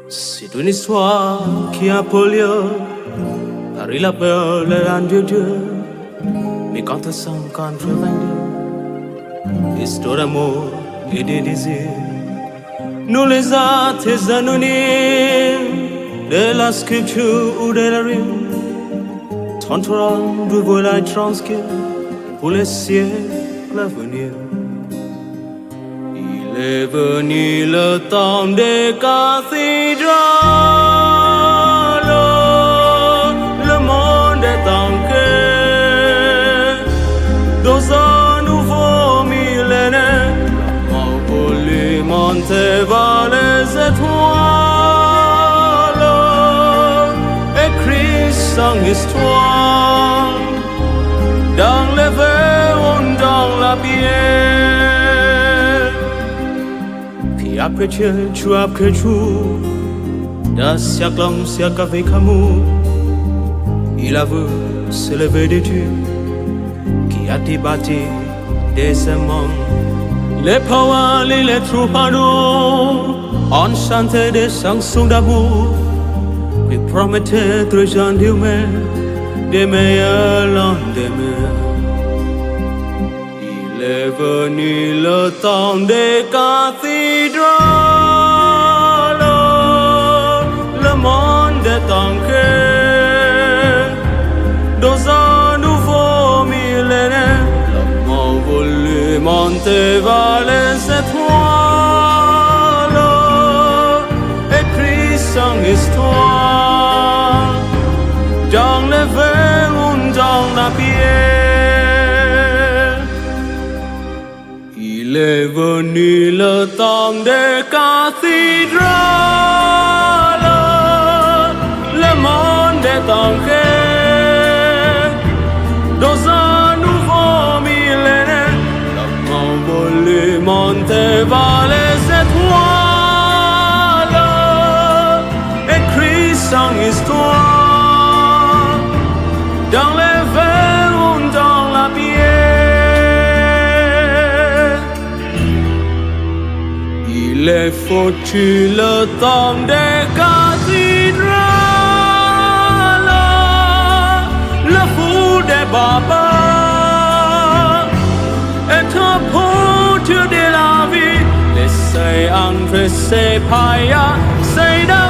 C'est une histoire qui a pollué Paris la peur, le rang de Dieu. Mais quand on sent 82, histoire d'amour et de désir, nous les artistes anonymes de la sculpture ou de la rime tenteront de voilà transcrire pour les siècles à venir. Il est venu le temps des cathédrales, le monde est en quête dans un nouveau millénaire. Mort voulu monter vers les étoiles, écrit son histoire dans les verres, dans la pierre. Puis après Dieu, tu après tout, d'un siècle en siècle avec amour, il a vu se lever de Dieu qui a débattu des aimants. Les paroles et les troubadours ont chanté des chansons d'amour qui promettaient aux gens d'humains des meilleurs lendemains. Il est venu le temps des cathédrales, le monde est en quête dans un nouveau millénaire. L'homme a voulu monter vers les étoiles, écrit son histoire dans les verres ou dans la pierre. Il est venu le temps des cathédrales, le monde est en quête dans un nouveau millénaire. L'homme a voulu monter vers les étoiles, écrit son histoire dans les verres ou dans la pierre. Il est foutu le temps des cathédrales, le fou des barbares est un porteur de la vie. Laissez entrer ces païens, c'est de